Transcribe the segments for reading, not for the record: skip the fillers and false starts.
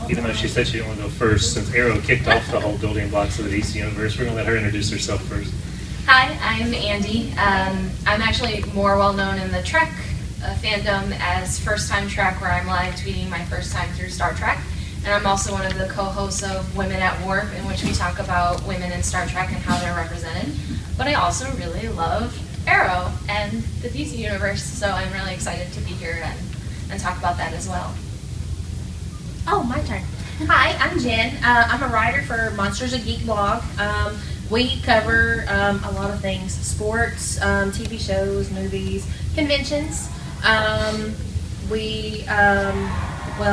even though she said she didn't want to go first, since Arrow kicked off the whole building blocks of the DC universe, we're going to let her introduce herself first. Hi, I'm Andy. I'm actually more well known in the Trek fandom as First Time Trek, where I'm live tweeting my first time through Star Trek. And I'm also one of the co-hosts of Women at Warp, in which we talk about women in Star Trek and how they're represented. But I also really love Arrow and the DC universe, so I'm really excited to be here and talk about that as well. Oh, my turn. Hi, I'm Jen. I'm a writer for Monsters of Geek blog. We cover a lot of things: sports, TV shows, movies, conventions. Well,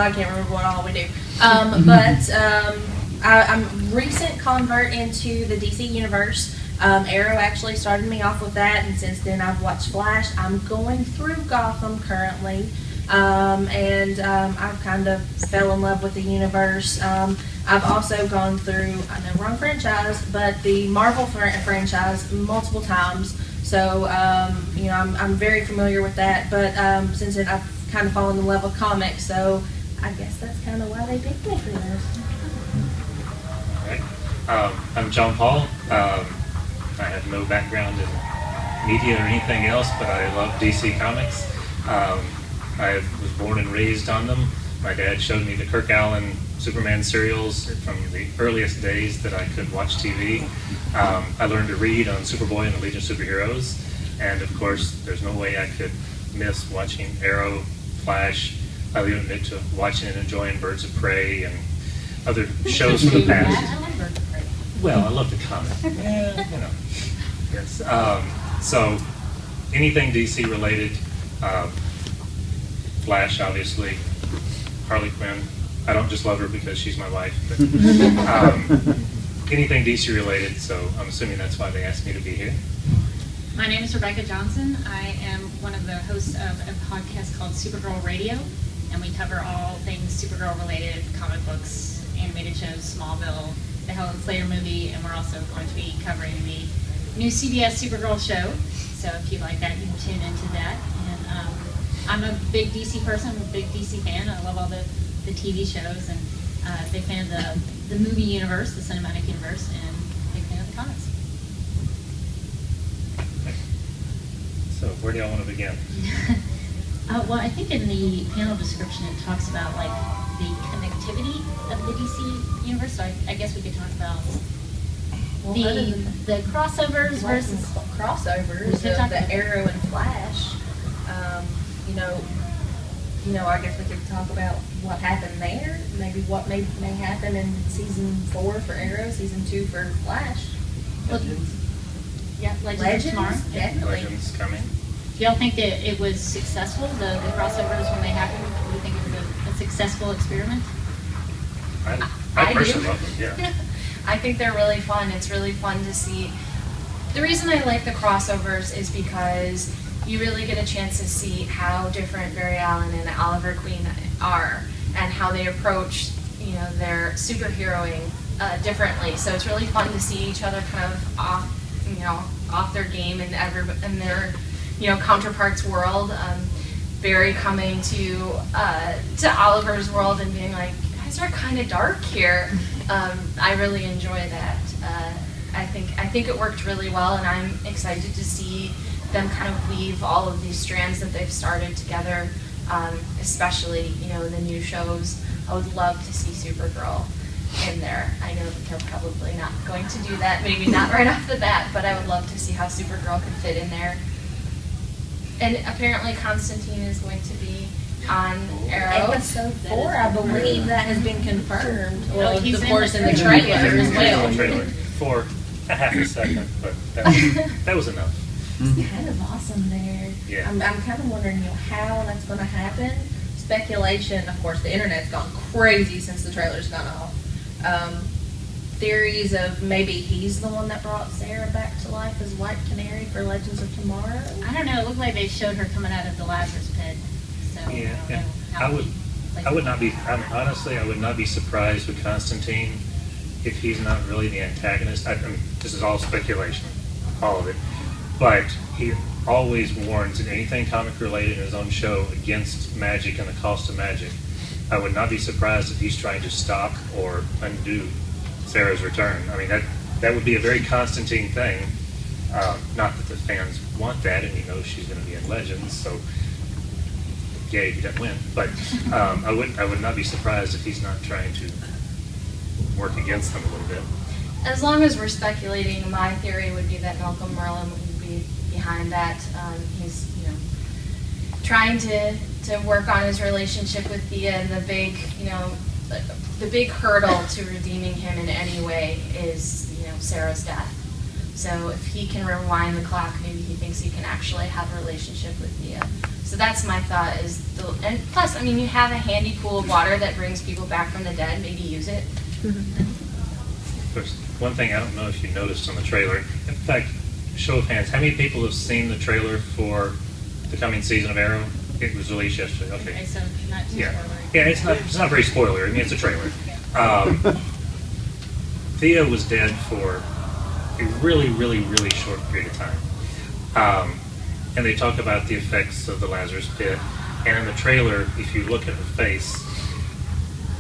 I can't remember what all we do. I'm a recent convert into the DC universe. Arrow actually started me off with that, and since then I've watched Flash. I'm going through Gotham currently. I've kind of fell in love with the universe. I've also gone through, I know, wrong franchise, but the Marvel franchise multiple times. So, I'm very familiar with that. But since then, I've kind of fallen in love with comics. So, I guess that's kind of why they picked me for this. All right. I'm John Paul. I have no background in media or anything else, but I love DC Comics. I was born and raised on them. My dad showed me the Kirk Allen Superman serials from the earliest days that I could watch TV. I learned to read on Superboy and the Legion of Superheroes. And of course, there's no way I could miss watching Arrow, Flash. I would admit to watching and enjoying Birds of Prey and other shows from the past. I like Birds of Prey. Well, I love the comic. Yes. So anything DC related, Flash, obviously, Harley Quinn. I don't just love her because she's my wife, but anything DC related, so I'm assuming that's why they asked me to be here. My name is Rebecca Johnson. I am one of the hosts of a podcast called Supergirl Radio, and we cover all things Supergirl related, comic books, animated shows, Smallville, the Helen Slater movie, and we're also going to be covering the new CBS Supergirl show. So if you like that, you can tune into that. And I'm a big DC person, I'm a big DC fan. I love all the TV shows, and big fan of the movie universe, the cinematic universe, and big fan of the comics. So where do y'all want to begin? Well, I think in the panel description it talks about like the connectivity of the DC universe. So I guess we could talk about the crossovers versus crossovers of the Arrow and Flash. I guess we could talk about what happened there, maybe what may happen in season 4 for Arrow, season 2 for Flash. Legends of Tomorrow. Definitely. Legends coming. Do y'all think that it was successful, the crossovers when they happened? Do you think it was a successful experiment? I personally love them, yeah. I think they're really fun. It's really fun to see. The reason I like the crossovers is because you really get a chance to see how different Barry Allen and Oliver Queen are, and how they approach, their superheroing differently. So it's really fun to see each other kind of off their game and their, counterparts' world. Barry coming to Oliver's world and being like, "You guys are kind of dark here." I really enjoy that. I think it worked really well, and I'm excited to see them kind of weave all of these strands that they've started together, especially, the new shows. I would love to see Supergirl in there. I know that they're probably not going to do that, maybe not right off the bat, but I would love to see how Supergirl could fit in there. And apparently Constantine is going to be on Arrow. Episode 4, I believe that has been confirmed. Well, he's of course, in the trailer. trailer as well. Trailer for a half a second, but that was enough. It's kind of awesome there. Yeah. I'm kind of wondering, how that's going to happen. Speculation, of course, the internet's gone crazy since the trailer's gone off. Theories of maybe he's the one that brought Sarah back to life as White Canary for Legends of Tomorrow. I don't know. It looked like they showed her coming out of the Lazarus pit. So Yeah, I don't know how I would not be. Honestly, I would not be surprised with Constantine if he's not really the antagonist. I mean, this is all speculation, all of it. But he always warns in anything comic related in his own show against magic and the cost of magic. I would not be surprised if he's trying to stop or undo Sarah's return. I mean, that would be a very Constantine thing. Not that the fans want that, and he knows she's going to be in Legends, so yay, he doesn't win. But I would not be surprised if he's not trying to work against them a little bit. As long as we're speculating, my theory would be that Malcolm Merlin would be behind that. He's, trying to work on his relationship with Thea, and the big, the big hurdle to redeeming him in any way is, Sarah's death. So if he can rewind the clock, maybe he thinks he can actually have a relationship with Thea. So that's my thought and plus, you have a handy pool of water that brings people back from the dead, maybe use it. Of course, one thing I don't know if you noticed on the trailer, in fact, show of hands, how many people have seen the trailer for the coming season of Arrow? It was released yesterday. Okay, so not too spoilery. Yeah, it's not very spoiler. It's a trailer. Thea was dead for a really, really, really short period of time. And they talk about the effects of the Lazarus Pit. And in the trailer, if you look at her face,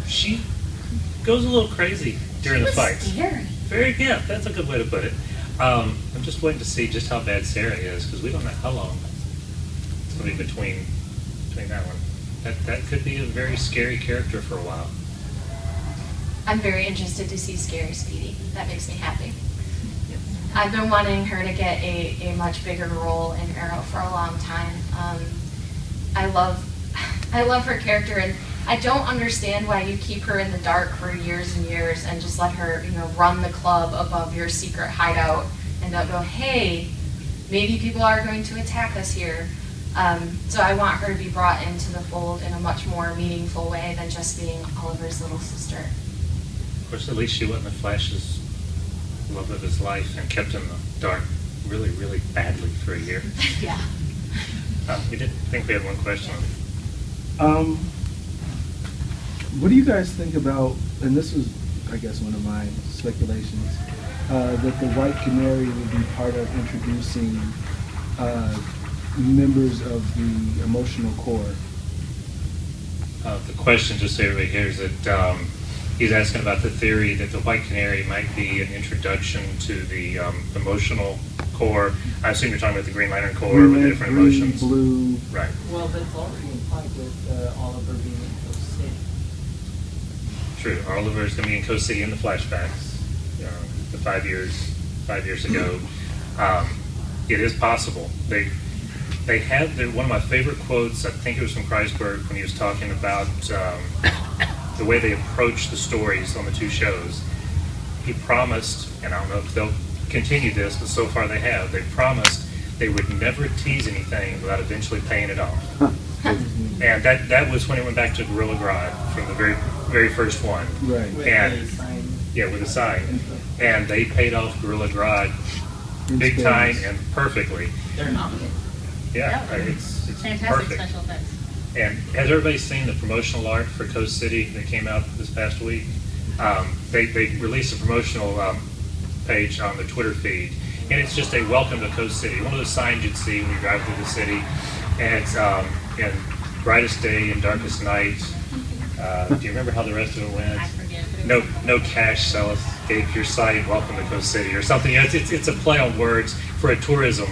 she goes a little crazy during the fights. Yeah, that's a good way to put it. I'm just waiting to see just how bad Sarah is, because we don't know how long it's going to be between that one. That could be a very scary character for a while. I'm very interested to see Scary Speedy. That makes me happy. I've been wanting her to get a much bigger role in Arrow for a long time. I love her character, and I don't understand why you keep her in the dark for years and years and just let her, run the club above your secret hideout and don't go, hey, maybe people are going to attack us here. So I want her to be brought into the fold in a much more meaningful way than just being Oliver's little sister. Of course, at least she wasn't the Flash's love of his life and kept him in the dark really, really badly for a year. Yeah. We did think we had one question. What do you guys think about, and this was, I guess, one of my speculations, that the White Canary would be part of introducing members of the emotional core? The question, just so everybody hears it, he's asking about the theory that the White Canary might be an introduction to the emotional core. I assume you're talking about the Green Lantern core with the different emotions. Blue. Right. Well, that's already implied with Oliver being in Coast City. True. Oliver is going to be in Coast City in the flashbacks, the 5 years ago. It is possible. They had one of my favorite quotes, I think it was from Kreisberg, when he was talking about the way they approach the stories on the two shows. He promised, and I don't know if they'll continue this, but so far they have, they promised they would never tease anything without eventually paying it off. And that was when it went back to Gorilla Grodd from the very, very first one. Right. With And a sign. yeah, with a sign. And they paid off Gorilla Grodd big time and perfectly. They're nominated. Yeah, Yeah. it's Fantastic perfect. special effects. And has everybody seen the promotional art for Coast City that came out this past week? They released a promotional page on the Twitter feed, and it's just a welcome to Coast City. One of those signs you'd see when you drive through the city, and it's in brightest day and darkest night. Do you remember how the rest of it went? I forget. But it was No cash sell escape your sight, welcome to Coast City, or something. It's a play on words for a tourism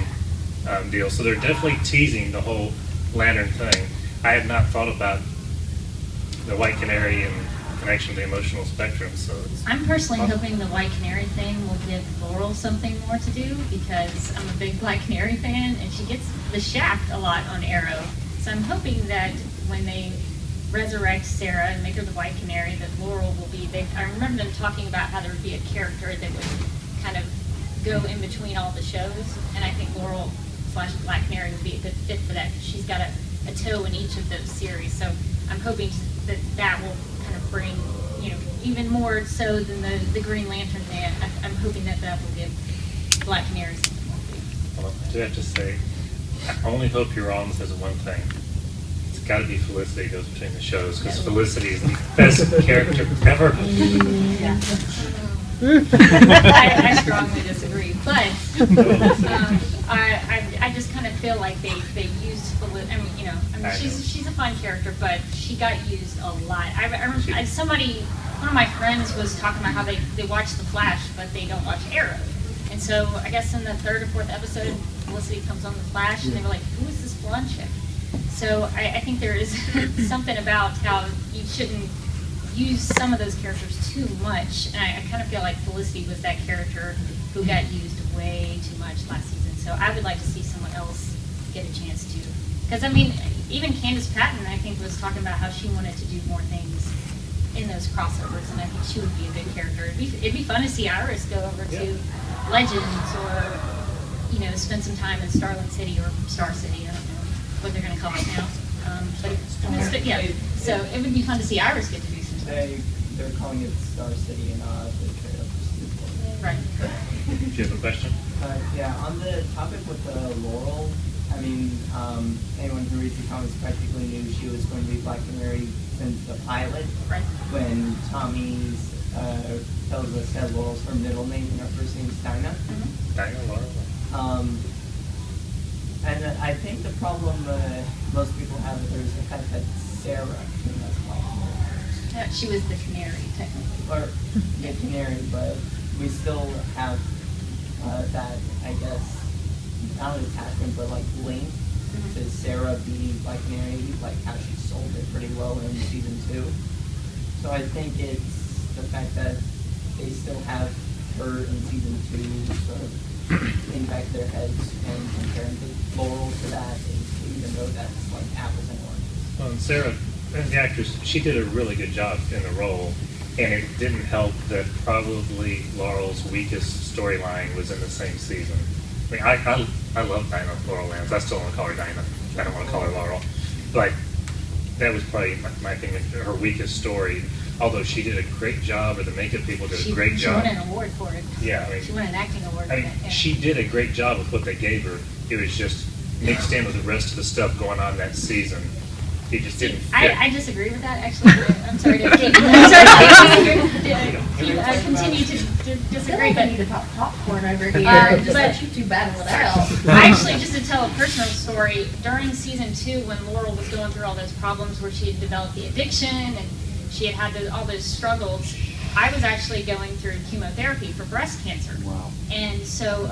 deal. So they're definitely teasing the whole lantern thing. I had not thought about the White Canary in connection to the emotional spectrum. So I'm personally hoping the White Canary thing will give Laurel something more to do, because I'm a big Black Canary fan and she gets the shaft a lot on Arrow. So I'm hoping that when they resurrect Sarah and make her the White Canary, that Laurel will be, I remember them talking about how there would be a character that would kind of go in between all the shows, and I think Laurel / Black Canary would be a good fit for that, because she's got a toe in each of those series. So I'm hoping that will kind of bring, even more so than the Green Lantern thing. I'm hoping that will give Black Canary something more to do. well, I do have to say, I only hope you're wrong because of one thing. It's got to be Felicity goes between the shows, because Felicity is the best character ever. Yeah. I strongly disagree, but I I just kind of feel like they used Felicity. I mean, she's a fun character, but she got used a lot. I remember one of my friends was talking about how they watch The Flash, but they don't watch Arrow. And so I guess in the 3rd or 4th episode, Felicity comes on The Flash, and they were like, who is this blonde chick? So I think there is something about how you shouldn't use some of those characters too much. And I kind of feel like Felicity was that character who got used way too much last season. So I would like to see someone else get a chance to. Because, I mean, even Candace Patton, I think, was talking about how she wanted to do more things in those crossovers, and I think she would be a good character. It'd be fun to see Iris go over to Legends, or, spend some time in Starling City or Star City. I don't know what they're going to call it now. So it would be fun to see Iris get to do some stuff. They're calling it Star City and the trailer for Right. Do you have a question? Yeah, on the topic with Laurel, I mean, anyone who reads the comics practically knew she was going to be Black Canary since the pilot. Right. When Tommy's tells us that Laurel's her middle name and her first name is Dinah. Mm-hmm. Dinah Laurel. And I think the problem most people have with her is the fact that Sarah came as Black Canary. Yeah, she was the canary, technically. Or the canary, but we still have that, I guess, not an attachment, but like link to Sarah being Black Canary, like how she sold it pretty well in season 2. So I think it's the fact that they still have her in season 2 sort of in back of their heads, and comparing the Laurel to that, even though that's like apples and oranges. Well, and Sarah, the actress, she did a really good job in the role, and it didn't help that probably Laurel's weakest storyline was in the same season. I mean, I love Dinah Laurel Lance. I still want to call her Dinah. I don't want to call her Laurel. But that was probably, my opinion, her weakest story. Although she did a great job, or the makeup people did a great job. She won an award for it. Yeah, I mean, she won an acting award for I mean, it. Yeah. she did a great job with what they gave her. It was just mixed in with the rest of the stuff going on that season. It just didn't fit. I disagree with that, actually. I'm sorry to continue to disagree, but need to pop popcorn over here and just let you two battle it out. actually, just to tell a personal story, during season 2, when Laurel was going through all those problems where she had developed the addiction and she had all those struggles, I was actually going through chemotherapy for breast cancer. Wow. And so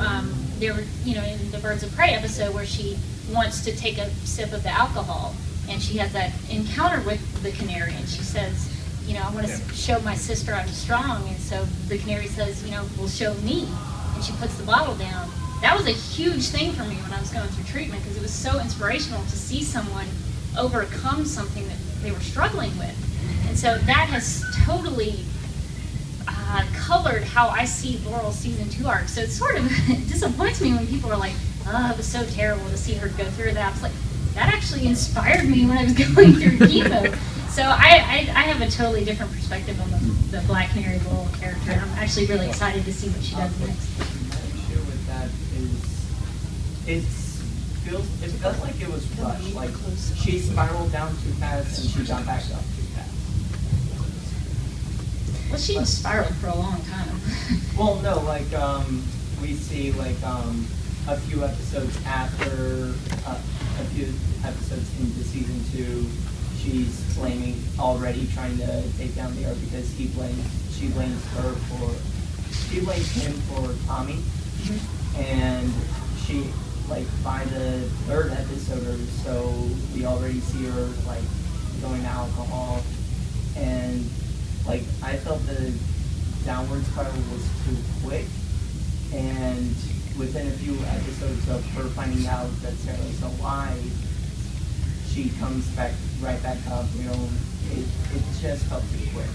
there were, in the Birds of Prey episode where she wants to take a sip of the alcohol, and she has that encounter with the canary, and she says, I want to show my sister I'm strong. And so the canary says, well, show me. And she puts the bottle down. That was a huge thing for me when I was going through treatment, because it was so inspirational to see someone overcome something that they were struggling with. And so that has totally colored how I see Laurel's season 2 arc. So it sort of disappoints me when people are like, oh, it was so terrible to see her go through that. I was like, that actually inspired me when I was going through chemo. So I have a totally different perspective on the Black Canary Laurel character. I'm actually really excited to see what she does next. My issue with that is it felt like it was rushed. Like she spiraled down too fast and she got back up too fast. Well, she spiraled for a long time. Well, no, like we see like a few episodes after a few episodes into season 2, she's already trying to take down the Earth because she blames him for Tommy, and she by the 3rd episode or so we already see her going to alcohol, and I felt the downward spiral was too quick, and within a few episodes of her finding out that Sarah's alive, she comes right back up. It just felt too quick.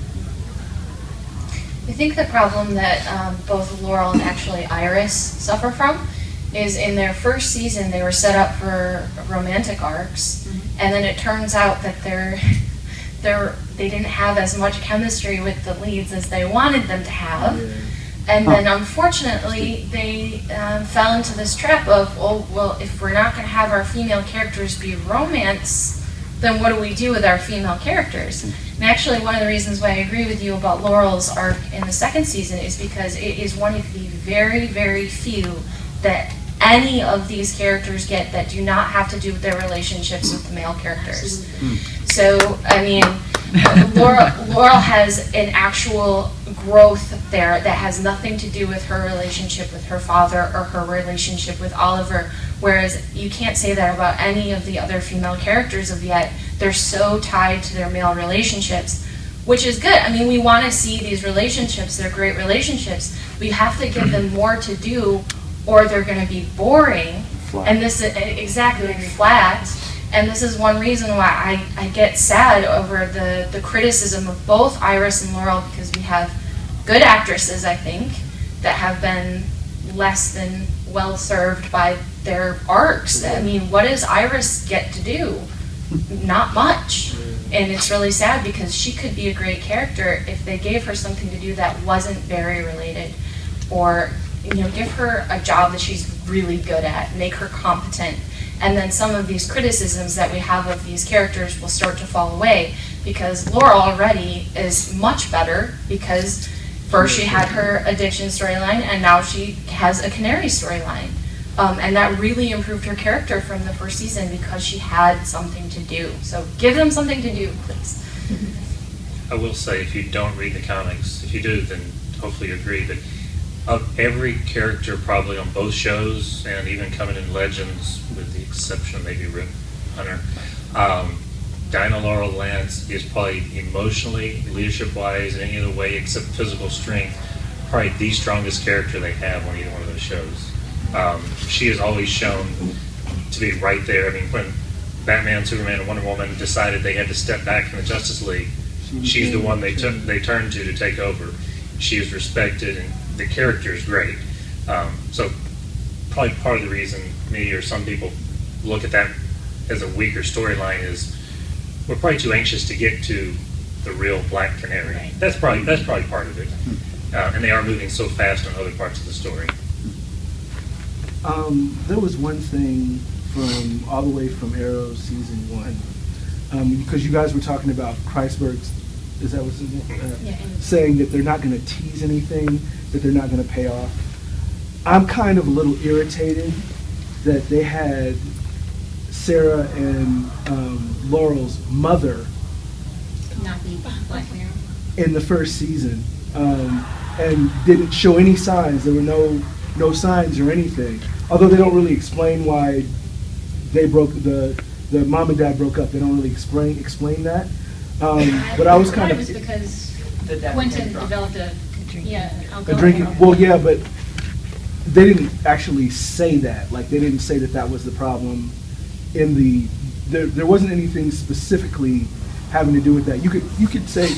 I think the problem that both Laurel and actually Iris suffer from is in their first season they were set up for romantic arcs, and then it turns out that they didn't have as much chemistry with the leads as they wanted them to have. And then unfortunately they fell into this trap of, oh, well, if we're not going to have our female characters be romance, then what do we do with our female characters? And actually one of the reasons why I agree with you about Laurel's arc in the 2nd season is because it is one of the very, very few that any of these characters get that do not have to do with their relationships with the male characters. So, I mean, Laurel has an actual growth there that has nothing to do with her relationship with her father or her relationship with Oliver, whereas you can't say that about any of the other female characters of yet. They're so tied to their male relationships, which is good. I mean, we want to see these relationships. They're great relationships. We have to give them more to do, or they're going to be boring. Flat. And this is exactly flat. And this is one reason why I get sad over the criticism of both Iris and Laurel, because we have good actresses, I think, that have been less than well served by their arcs. I mean, what does Iris get to do? Not much. And it's really sad because she could be a great character if they gave her something to do that wasn't Barry related, or give her a job that she's really good at, make her competent. And then some of these criticisms that we have of these characters will start to fall away, because Laurel already is much better, because first she had her addiction storyline and now she has a canary storyline. And that really improved her character from the first season because she had something to do. So give them something to do, please. I will say, if you don't read the comics, if you do, then hopefully you agree that of every character probably on both shows, and even coming in Legends, with the exception of maybe Rip Hunter, Dinah Laurel Lance is probably emotionally, leadership-wise, in any other way except physical strength, probably the strongest character they have on either one of those shows. She has always shown to be right there. I mean, when Batman, Superman, and Wonder Woman decided they had to step back from the Justice League, she's the one they turned to take over. She is respected, and the character is great. So probably part of the reason me or some people look at that as a weaker storyline is we're probably too anxious to get to the real Black Canary. Right. That's probably part of it. And they are moving so fast on other parts of the story. There was one thing from all the way from Arrow season 1, because you guys were talking about Kreisberg's, is that what's his name? Saying that they're not going to tease anything, that they're not going to pay off. I'm kind of a little irritated that they had Sarah and Laurel's mother Not the Black Mirror. in the first season, and didn't show any signs. There were no signs or anything. Although they don't really explain why they broke the mom and dad broke up. They don't really explain that. But I was kind It of was because The dad Quentin drunk. developed a a drinking. Well, yeah, but they didn't actually say that. Like, they didn't say that was the problem. There wasn't anything specifically having to do with that. You could say,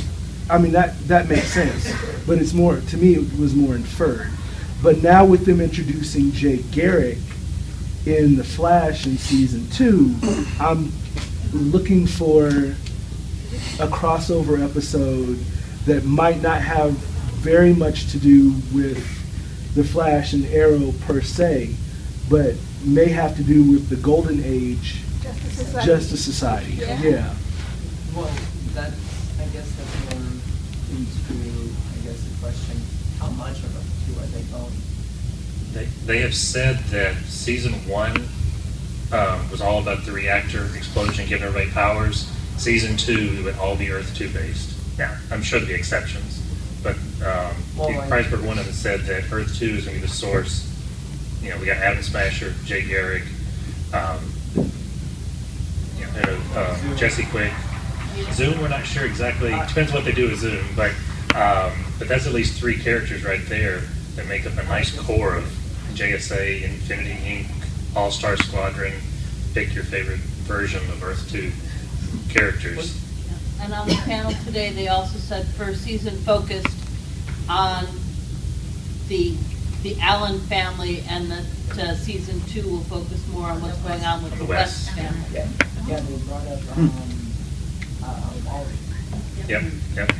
I mean, that makes sense, but it's more, to me, it was more inferred. But now with them introducing Jake Garrick in The Flash in season 2, I'm looking for a crossover episode that might not have very much to do with The Flash and Arrow per se, but may have to do with the Golden Age Justice Society. Yeah. Well, I guess that's more into, the question, how much of a two are they going? They have said that season 1 was all about the reactor explosion giving everybody powers. Season 2 would all be Earth 2 based. Now, I'm sure there'll be exceptions, but Kreisberg one of them said that Earth 2 is going to be the source. We got Atom Smasher, Jay Garrick, Jesse Quick. Zoom, we're not sure exactly. Depends what they do with Zoom, but that's at least 3 characters right there that make up a nice core of JSA, Infinity Inc., All-Star Squadron. Pick your favorite version of Earth 2 characters. And on the panel today, they also said first season focused on the Allen family, and that season 2 will focus more on what's going on with the West family. Yeah, they brought up Wally. Yep,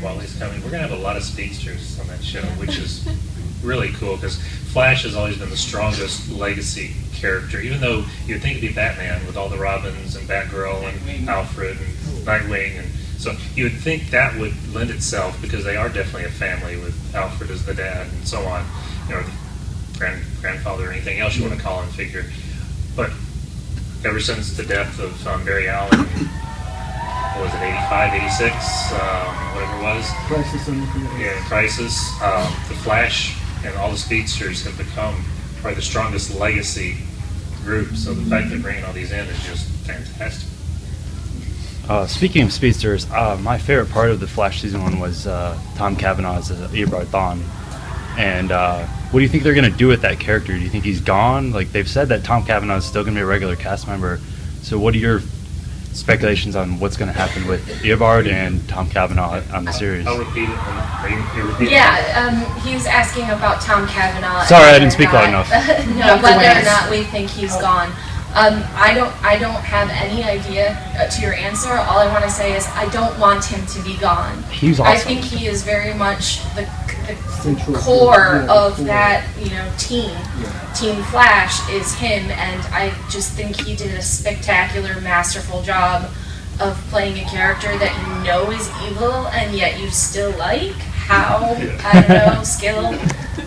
Wally's coming. We're going to have a lot of speedsters on that show, which is really cool, because Flash has always been the strongest legacy character, even though you'd think it'd be Batman with all the Robins and Batgirl and Alfred and Nightwing, and so you would think that would lend itself, because they are definitely a family with Alfred as the dad and so on. grandfather or anything else you want to call him figure. But ever since the death of Barry Allen, what was it, 85, 86, whatever it was? Crisis on the Yeah, Crisis. The Flash and all the speedsters have become probably the strongest legacy group. So the fact they're bringing all these in is just fantastic. Speaking of speedsters, my favorite part of the Flash season 1 was Tom Cavanaugh's Eobard Thawne. And what do you think they're going to do with that character? Do you think he's gone? Like, they've said that Tom Cavanaugh is still going to be a regular cast member. So what are your speculations on what's going to happen with Eobard and Tom Cavanaugh on the series? I'll repeat it. You repeat it? Yeah, he's asking about Tom Cavanaugh. Sorry, I and didn't speak loud enough. No, whether or not we think he's gone. I don't have any idea to your answer. All I want to say is I don't want him to be gone. He's awesome. I think he is very much the Central core of core. that, team. Yeah. Team Flash is him, and I just think he did a spectacular, masterful job of playing a character that you know is evil and yet you still like. How? I don't know. Skill.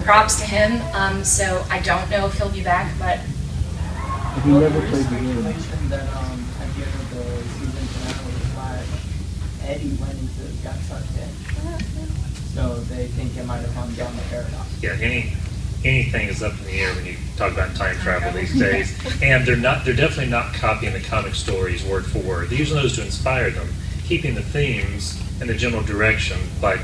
Props to him. So I don't know if he'll be back, but. If you never There is played the game. speculation that at the end of the season finale of Flash, Eddie got sucked in. So they think it might have gone down the paradox. Yeah, anything is up in the air when you talk about time travel these days. And they're definitely not copying the comic stories word for word. They're using those to inspire them, keeping the themes and the general direction. But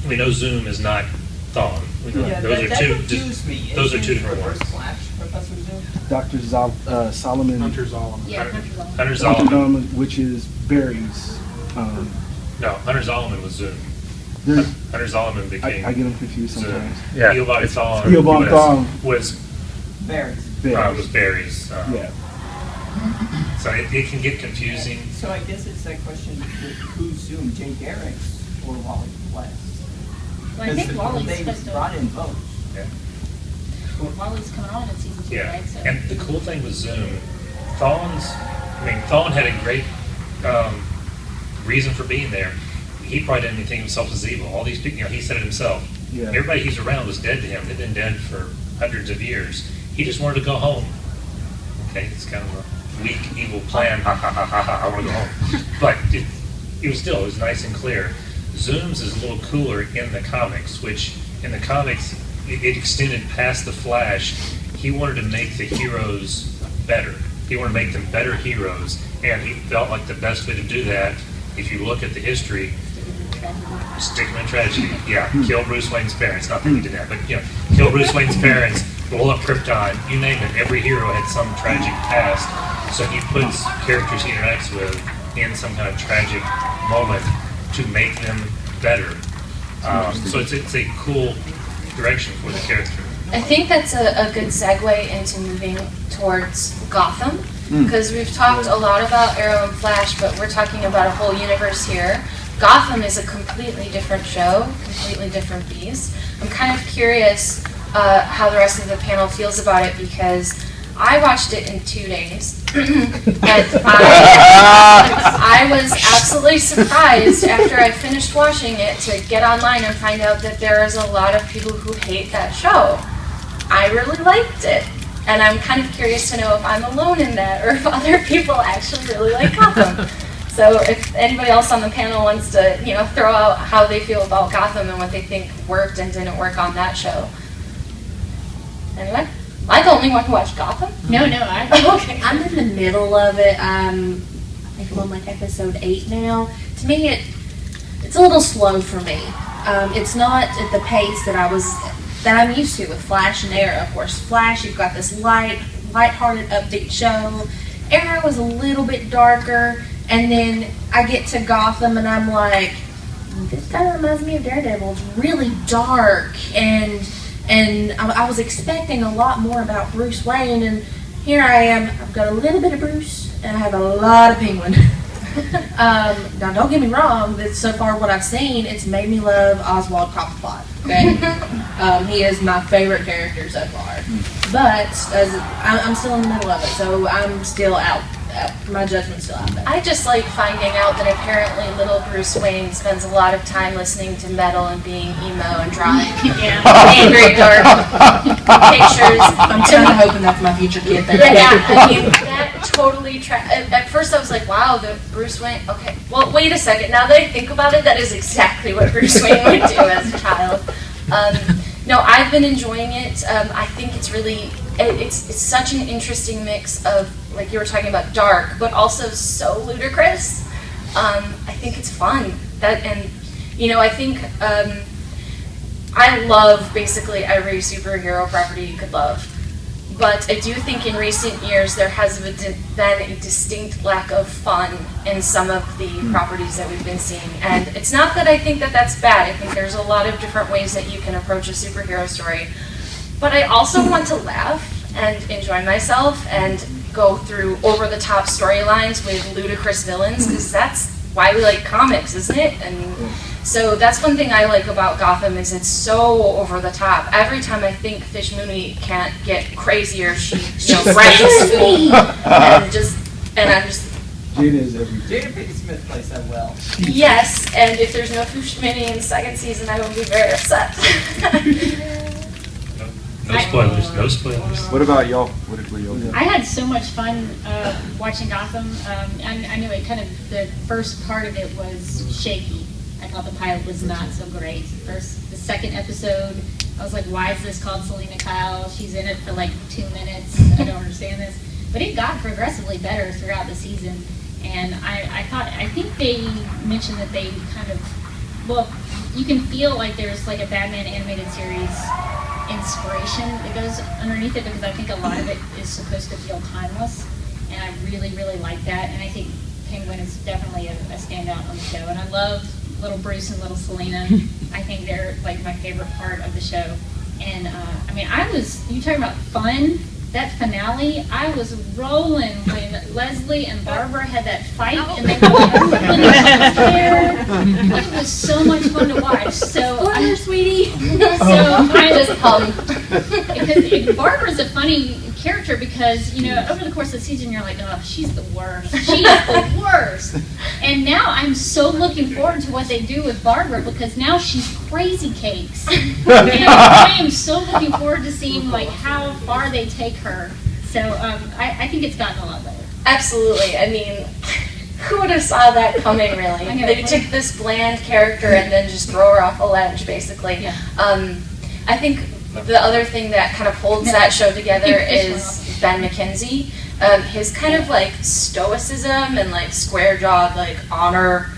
we know Zoom is not Thawne. Yeah, Those that are two. confused me. Those are Is two he different Reverse ones. Flash, Professor Zoom? Dr. Solomon. Hunter Zolomon. Yeah, Hunter Zolomon. Hunter Dr. Zolomon. Solomon, which is Barry's. No, Hunter Zolomon was Zoom. There- Hunter Zolomon became. I get them confused Zoom. sometimes. Yeah. Eobard Thawne Eobard Thawne. was Barry's. Barry's. Barry's. Yeah. So it can get confusing. So I guess it's that question, who's Zoom, Jay Garrick's or Wally West? Well, I think Wally's they supposed to. brought in both. Yeah. Wally's coming on in season 2, Yeah, right? So. and the cool thing with Zoom, Thawne had a great reason for being there. He probably didn't even think of himself as evil. All these people, he said it himself. Yeah. Everybody he's around was dead to him. They've been dead for hundreds of years. He just wanted to go home. Okay, it's kind of a weak, evil plan. Ha ha ha ha ha! I want to go home. But it was nice and clear. Zoom's is a little cooler in the comics, which in the comics it extended past the Flash. He wanted to make the heroes better. He wanted to make them better heroes, and he felt like the best way to do that, if you look at the history, stick him in tragedy. Yeah, kill Bruce Wayne's parents. Not that he did that, but kill Bruce Wayne's parents, roll up Krypton, you name it. Every hero had some tragic past, so he puts characters he interacts with in some kind of tragic moment to make them better. So it's a cool direction for the character. I think that's a good segue into moving towards Gotham, because we've talked a lot about Arrow and Flash, but we're talking about a whole universe here. Gotham is a completely different show, completely different beast. I'm kind of curious how the rest of the panel feels about it, because I watched it in 2 days, and I was absolutely surprised after I finished watching it to get online and find out that there is a lot of people who hate that show. I really liked it, and I'm kind of curious to know if I'm alone in that, or if other people actually really like Gotham. So if anybody else on the panel wants to, throw out how they feel about Gotham and what they think worked and didn't work on that show. Anyway? Am I the only one who watched Gotham? No, Okay. I'm in the middle of it. I think I'm on like episode 8 now. To me, it's a little slow for me. It's not at the pace that I'm used to with Flash and Arrow. Of course, Flash, you've got this light-hearted, upbeat show. Arrow is a little bit darker, and then I get to Gotham, and I'm like, this kind of reminds me of Daredevil. It's really dark, and I was expecting a lot more about Bruce Wayne, and here I am. I've got a little bit of Bruce, and I have a lot of Penguin. Now, don't get me wrong. So far, what I've seen, it's made me love Oswald Cobblepot. Okay, he is my favorite character so far. But I'm still in the middle of it, so I'm still out. my judgment's still out there. I just like finding out that apparently little Bruce Wayne spends a lot of time listening to metal and being emo and drawing angry dark pictures. I'm kind of hoping that's my future kid. Yeah, I mean, that totally at first I was like, wow, the Bruce Wayne, okay. Well, wait a second. Now that I think about it, that is exactly what Bruce Wayne would do as a child. No, I've been enjoying it. I think it's really, it's such an interesting mix of, like you were talking about, dark, but also so ludicrous. I think it's fun. I think I love basically every superhero property you could love. But I do think in recent years there has been a distinct lack of fun in some of the properties that we've been seeing. And it's not that I think that that's bad. I think there's a lot of different ways that you can approach a superhero story. But I also want to laugh and enjoy myself and go through over-the-top storylines with ludicrous villains, because that's why we like comics, isn't it? And so that's one thing I like about Gotham, is it's so over the top. Every time I think Fish Mooney can't get crazier, she ranks me, and I'm just. Jada is everything. Jada Pinkett Smith plays that well. Yes, and if there's no Fish Mooney in the second season, I will be very upset. No spoilers. No spoilers. What about y'all? What did y'all do? I had so much fun watching Gotham. I knew it kind of, the first part of it was shaky. I thought the pilot was not so great. The second episode, I was like, why is this called Selena Kyle? She's in it for like 2 minutes. I don't understand this. But it got progressively better throughout the season. And I think they mentioned that they kind of, well, you can feel like there's like a Batman animated series inspiration that goes underneath it, because I think a lot of it is supposed to feel timeless, and I really, really like that. And I think Penguin is definitely a standout on the show, and I love little Bruce and little Selena. I think they're like my favorite part of the show. And I mean, you talking about fun, that finale, I was rolling when Leslie and Barbara had that fight and they were rolling there. It was so much fun to watch. So sweetie. So I Just hum. because Barbara's a funny character, because over the course of the season you're like, oh, she's the worst. She's the worst. And now I'm so looking forward to what they do with Barbara, because now she's crazy cakes. And I am so looking forward to seeing like how far they take her. So I think it's gotten a lot better. Absolutely. I mean, who would have saw that coming, really? I know. They took this bland character and then just throw her off a ledge, basically. Yeah. I think the other thing that kind of holds that show together is Ben McKenzie. His kind of like stoicism and like square-jawed, like honor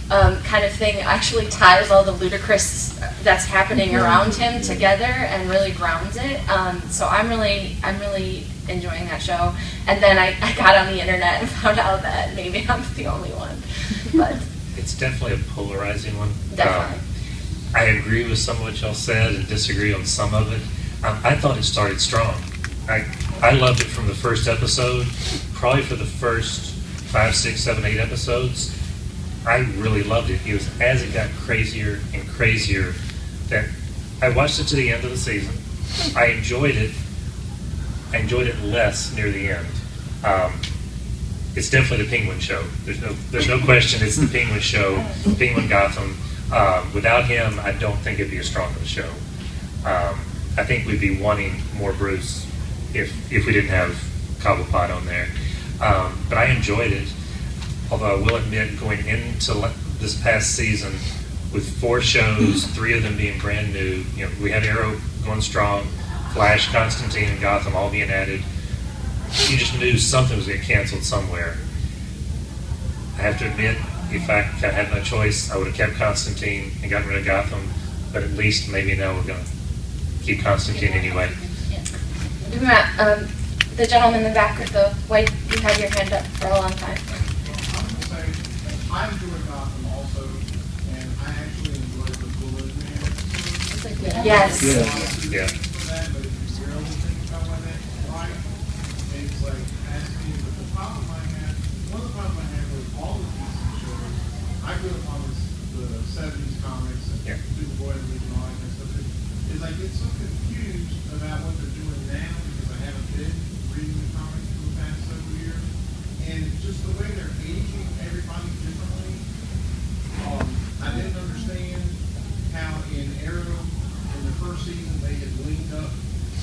kind of thing actually ties all the ludicrous that's happening around him together and really grounds it. So I'm really enjoying that show. And then I got on the internet and found out that maybe I'm the only one. But It's definitely a polarizing one. definitely. I agree with some of what y'all said and disagree on some of it. I thought it started strong. I loved it from the first episode, probably for the first 5, 6, 7, 8 episodes. I really loved it. It was as it got crazier and crazier that I watched it to the end of the season. I enjoyed it. I enjoyed it less near the end. It's definitely the Penguin show. There's no question. It's the Penguin show, Penguin Gotham. Without him, I don't think it'd be as strong of a show. I think we'd be wanting more Bruce if we didn't have Cobblepot on there. But I enjoyed it. Although I will admit, going into this past season with 4 shows, 3 of them being brand new, we had Arrow going strong, Flash, Constantine, and Gotham all being added. You just knew something was going to get canceled somewhere. I have to admit, if I had no choice, I would have kept Constantine and gotten rid of Gotham. But at least maybe now we're going to keep Constantine anyway. Matt, the gentleman in the back with the white, you had your hand up for a long time. I enjoy Gotham also, and I actually enjoy the Bullet Man. Yes. Yeah. For that, but if you really think about what that's like, it's like asking. But the problem I have, one of the problems I have with all of these shows, I grew up on the 70s comics and Superboy and all that kind of stuff. Is I get so confused about what they're doing now because I haven't been reading the comics for the past several years, and just the way they're aging everybody differently. I didn't understand how in Arrow, in the first season, they had linked up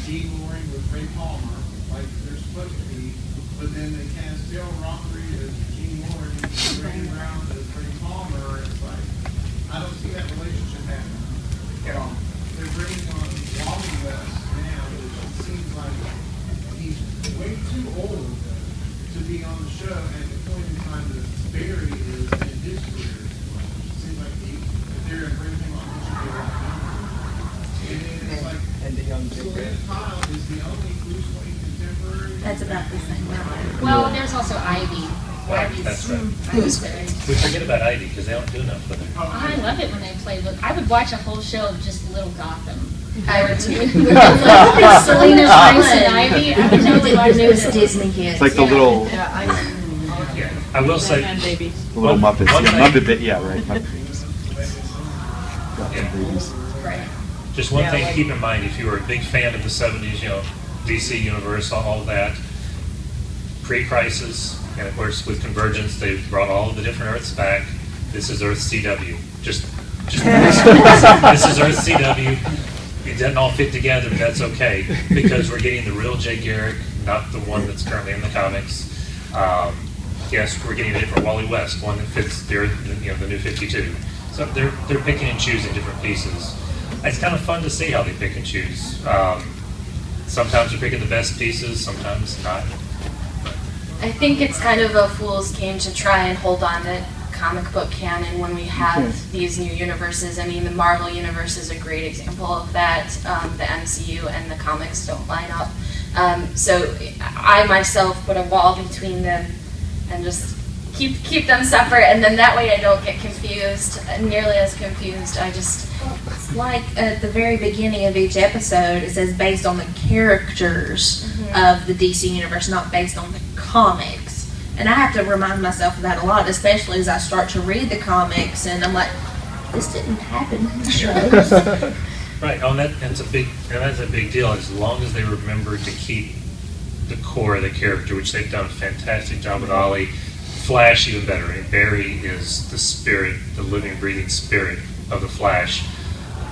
Gene Loring with Ray Palmer, like they're supposed to be, but then they cast Dale Rockery as Gene Loring and Ray Brown as Ray Palmer, and it's like, I don't see that relationship happening. They're bringing on Wally West now, which seems like he's way too old to be on the show at the point in time that Barry is in his career. It seems like if they're bringing him on, he should be a lot younger. And then it's like, And the young Dick Selena Grayson. Kyle is the only Bruce Wayne contemporary. That's about the same level. Well, there's also Ivy. Right, that's right. Ivy's great. We forget about Ivy because they don't do enough with her. I love it when they play with. I would watch a whole show of just Little Gotham. I would too. Selena Price and Ivy. I would totally watch The newest those. Disney kids. It's like the little Yeah, I will say, babies. the little One- Muppets. one Yeah, thing- Muppet bit. Yeah, right. Muppet babies. Gotham babies. Right. just one Yeah, thing to like- keep in mind, if you were a big fan of the 70s, DC Universe, all that, pre-Crisis, and of course with Convergence, they've brought all of the different Earths back. This is Earth CW. Just this is Earth CW. It doesn't all fit together, but that's okay, because we're getting the real Jay Garrick, not the one that's currently in the comics. Yes, we're getting a different Wally West, one that fits the new 52. So they're picking and choosing different pieces. It's kind of fun to see how they pick and choose. Sometimes they're picking the best pieces, sometimes not. I think it's kind of a fool's game to try and hold on to comic book canon when we have these new universes. I mean, the Marvel universe is a great example of that. The MCU and the comics don't line up. So I myself would evolve between them and just keep them separate, and then that way I don't get confused, nearly as confused. It's like at the very beginning of each episode, it says based on the characters of the DC universe, not based on the comics. And I have to remind myself of that a lot, especially as I start to read the comics, and I'm like, this didn't happen in the shows. Right, that's a big deal, as long as they remember to keep the core of the character, which they've done a fantastic job with Ollie. Flash even better. And Barry is the spirit, the living, breathing spirit of the Flash.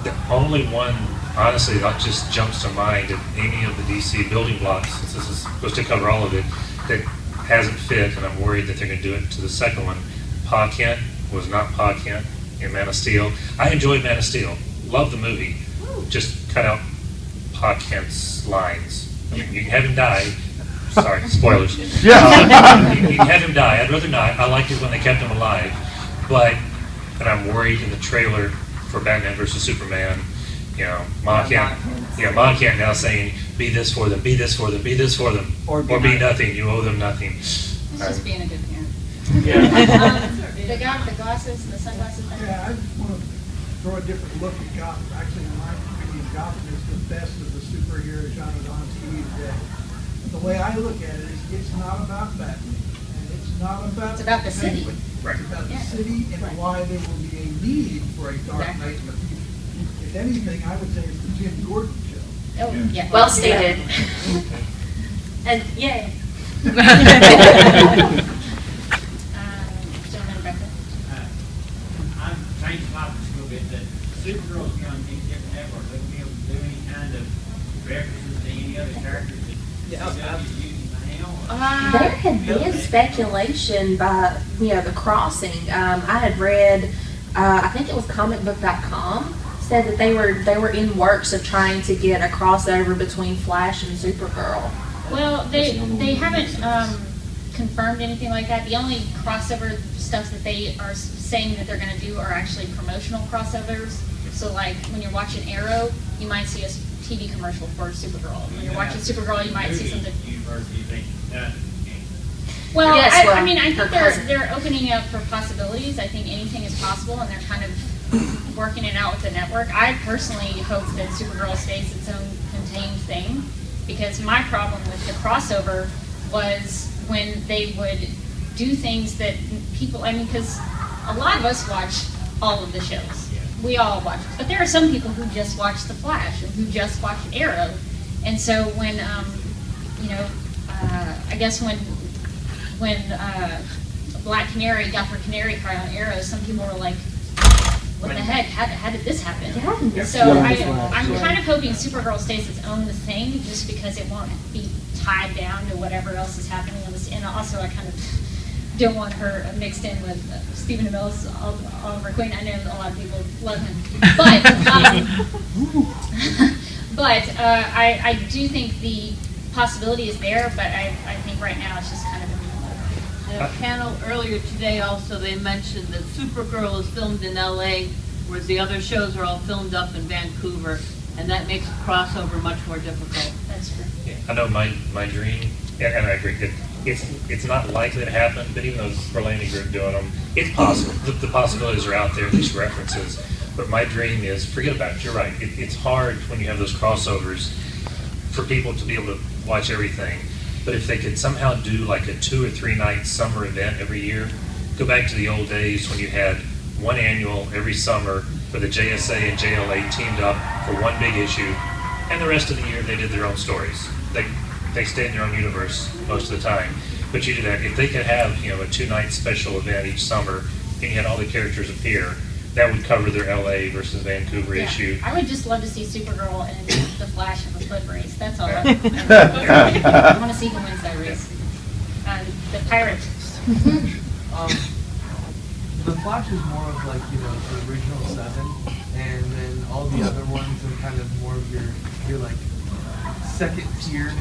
The only one, honestly, that just jumps to mind of any of the DC building blocks, since this is supposed to cover all of it, that hasn't fit, and I'm worried that they're going to do it to the second one. Pa Kent was not Pa Kent in Man of Steel. I enjoyed Man of Steel. Love the movie. Just cut out Pa Kent's lines. I mean, you can have him die. Sorry, spoilers. You can have him die. I'd rather not. I liked it when they kept him alive. And I'm worried in the trailer for Batman versus Superman, Ma Kent now saying, be this for them, be this for them, be this for them, or be nothing, you owe them nothing. It's just being a good parent. The glasses, the sunglasses. Yeah, I just want to throw a different look at Gotham. Actually, in my opinion, Gotham is the best of the superhero genres on TV today. The way I look at it is it's not about Batman, and it's not about It's about the city. Penguin. Right. It's about the city and why there will be a need for a Dark Knight in the future. If anything, I would say it's the Jim Gordon show. Oh, yeah. Well stated. And yay. Gentleman Becca. I'm changing topics a little bit, that Supergirl's going to be different network, they will be able to do any kind of references to any other characters that CW is using now. There had been speculation by, The Crossing. I had read, I think it was comicbook.com, said that they were in works of trying to get a crossover between Flash and Supergirl. Well, they haven't confirmed anything like that. The only crossover stuff that they are saying that they're going to do are actually promotional crossovers. So, like, when you're watching Arrow, you might see a TV commercial for Supergirl. When you're watching Supergirl, you might see something. University, they, Well, Yes, I well, mean, I her think cousin. they're opening up for possibilities. I think anything is possible, and they're kind of working it out with the network. I personally hope that Supergirl stays its own contained thing, because my problem with the crossover was when they would do things that people, because a lot of us watch all of the shows. We all watch, but there are some people who just watch The Flash and who just watch Arrow. And so when, I guess when when Black Canary got her canary cry on Arrow, some people were like, what the heck, how did this happen? So I'm kind of hoping Supergirl stays its own thing, just because it won't be tied down to whatever else is happening on this. And also I kind of don't want her mixed in with Stephen Amell's Oliver Queen. I know a lot of people love him. But I do think the possibility is there, but I think right now it's just kind of In a panel earlier today also, they mentioned that Supergirl is filmed in LA, whereas the other shows are all filmed up in Vancouver, and that makes a crossover much more difficult. That's true. Yeah, I know my dream, and I agree, it's not likely to happen, but even though it's Berlanti Group doing them, it's possible. The possibilities are out there, these references. But my dream is, forget about it, you're right. It's hard when you have those crossovers for people to be able to watch everything. But if they could somehow do like a 2 or 3 night summer event every year, go back to the old days when you had one annual every summer where the JSA and JLA teamed up for one big issue, and the rest of the year they did their own stories. They stayed in their own universe most of the time. But you do that, if they could have, a 2-night special event each summer, and you had all the characters appear, that would cover their LA versus Vancouver issue. I would just love to see Supergirl and the Flash have a foot race. That's all I want to see who wins that race. The Pirate. The Flash is more of like, the original 7, and then all the other ones are kind of more of your like second tier.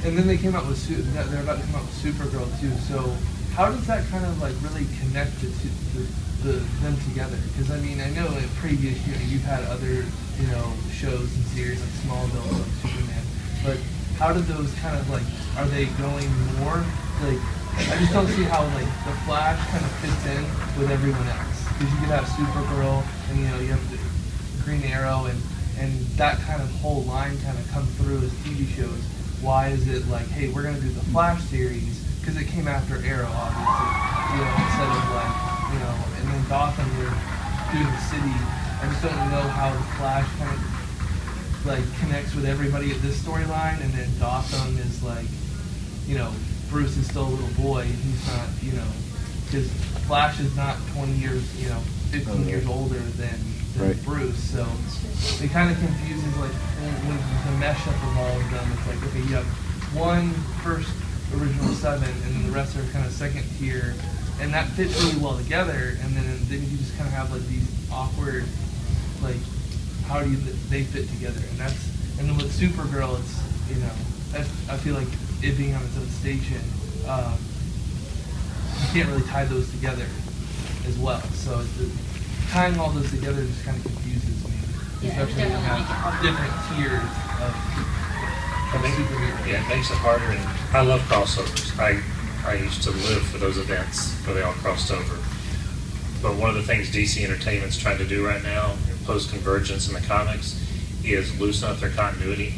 And then they came out with they're about to come out with Supergirl too. So how does that kind of like really connect them together? Because I know in previous you've had other shows and series like Smallville, like Superman, but how do those kind of like, are they going more like? I just don't see how like the Flash kind of fits in with everyone else, because you could have Supergirl and you have the Green Arrow and that kind of whole line kind of come through as TV shows. Why is it like, hey, we're gonna do the Flash series because it came after Arrow, obviously, instead of like, and then Gotham, you're doing the city. I just don't know how the Flash kind of like connects with everybody at this storyline, and then Gotham is like, Bruce is still a little boy. He's not, because Flash is not 20 years, 15 years older than right. Bruce. So it kind of confuses, like, when the mesh up of all of them. It's like, okay, you have one first original 7, and then the rest are kind of second tier, and that fits really well together. And then you just kind of have like these awkward, like, how do they fit together? And then with Supergirl, it's I feel like it being on its own station, you can't really tie those together as well. So tying all those together just kind of confuses me, especially when you have different tiers of superheroes. Yeah, it makes it harder, and I love crossovers. I used to live for those events where they all crossed over. But one of the things DC Entertainment's trying to do right now, post-convergence in the comics, is loosen up their continuity.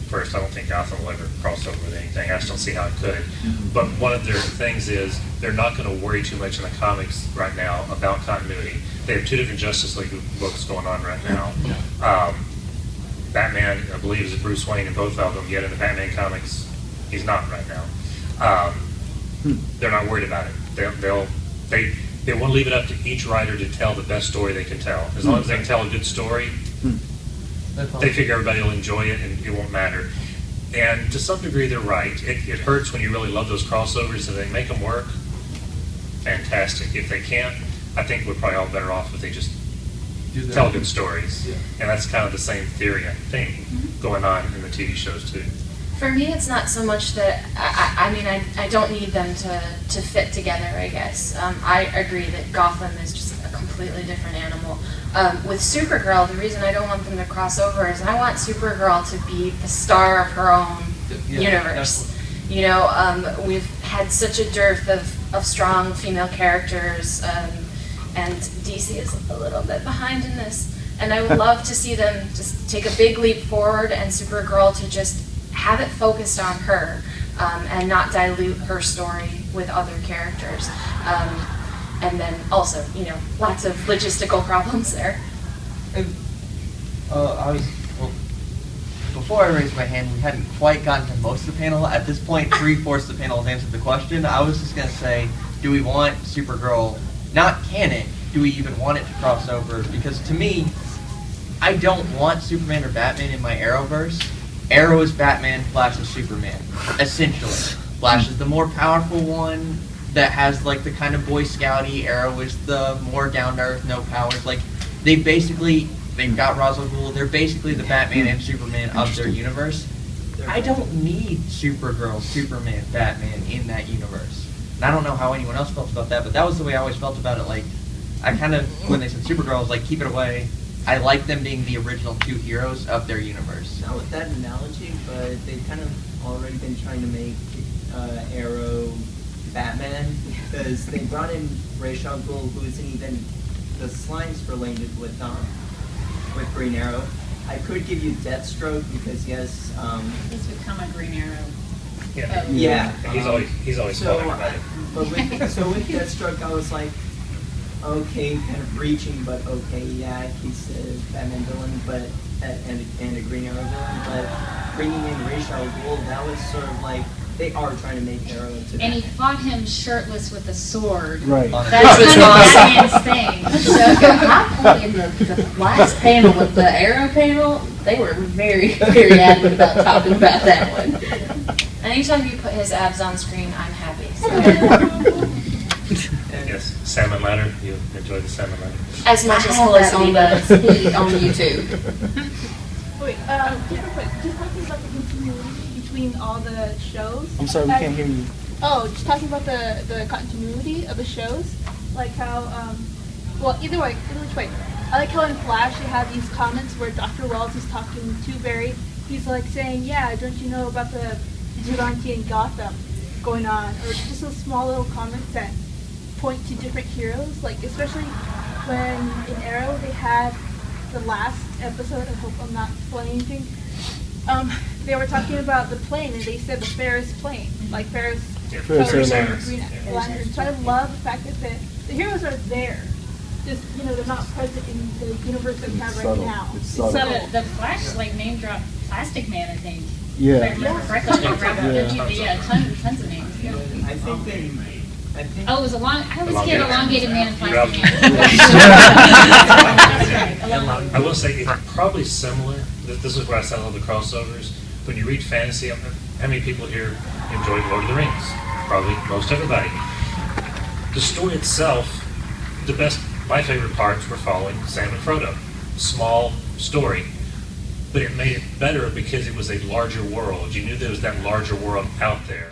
First, I don't think Gotham will ever cross over with anything. I just don't see how it could. But one of their things is they're not going to worry too much in the comics right now about continuity. They have 2 different Justice League books going on right now. Batman, I believe, is Bruce Wayne in both of them, yet in the Batman comics, he's not right now. They're not worried about it. They want to leave it up to each writer to tell the best story they can tell. As long as they can tell a good story, they figure everybody will enjoy it and it won't matter. And to some degree, they're right. It hurts when you really love those crossovers and they make them work. Fantastic. If they can't, I think we're probably all better off if they just tell good stories. Yeah. And that's kind of the same theory, I think, going on in the TV shows too. For me, it's not so much that, I don't need them to fit together, I guess. I agree that Gotham is just a completely different animal. With Supergirl, the reason I don't want them to cross over is I want Supergirl to be the star of her own universe. Definitely. We've had such a dearth of strong female characters, and DC is a little bit behind in this. And I would love to see them just take a big leap forward and Supergirl to just have it focused on her, and not dilute her story with other characters. And then also, lots of logistical problems there. And before I raised my hand, we hadn't quite gotten to most of the panel. At this point, 3/4 of the panel has answered the question. I was just going to say, do we want Supergirl, not canon, do we even want it to cross over? Because to me, I don't want Superman or Batman in my Arrowverse. Arrow is Batman, Flash is Superman, essentially. Flash is the more powerful one that has like the kind of Boy Scouty. Arrow is the more down to earth, no powers. Like they've got Ra's al Ghul. They're basically the Batman and Superman of their universe. I don't need Supergirl, Superman, Batman in that universe. And I don't know how anyone else felt about that, but that was the way I always felt about it. Like I kind of, when they said Supergirl, I was like, keep it away. I like them being the original two heroes of their universe. Not with that analogy, but they've kind of already been trying to make Arrow Batman, because they brought in Ra's al Ghul, who isn't even the slightest related with Green Arrow. I could give you Deathstroke because yes, He's become a Green Arrow. Yeah. He's always so, talking about it. So with Deathstroke, I was like, okay, kind of reaching, but okay, yeah, he's a Batman villain, but and a Green Arrow villain, but bringing in Ra's al Ghul, that was sort of like they are trying to make Arrow into. And he fought him shirtless with a sword. Right. That's kind of Batman's thing. So in the last panel with the Arrow panel, they were very, very adamant about talking about that one. Anytime you put his abs on screen, I'm happy. So. Yes, salmon ladder. You enjoy the salmon ladder? As much as I have that Felicity on does. the feed on YouTube. Wait, just real quick, just talking about the continuity between all the shows. I'm sorry, we can't hear you. Oh, just talking about the continuity of the shows, like how, well, either which way. I like how in Flash they have these comments where Dr. Wells is talking to Barry. He's like saying, yeah, don't you know about the vigilante in Gotham going on? Or just those small little comments that point to different heroes, like especially when in Arrow they had the last episode, I hope I'm not spoiling anything, they were talking about the plane and they said the Ferris plane, like Ferris Ferris Green Lantern. So I love the fact that the heroes are there, just, they're not present in the universe that we have right now. It's subtle. The Flash like name dropped Plastic Man, I think. Yeah. If I remember correctly, name dropped tons of names. Yeah. I think Oh, it was I always get elongated man and plastic man. I will say it's probably similar. This is where I said all the crossovers. When you read fantasy, how many people here enjoyed Lord of the Rings? Probably most everybody. The story itself, my favorite parts were following Sam and Frodo. Small story, but it made it better because it was a larger world. You knew there was that larger world out there.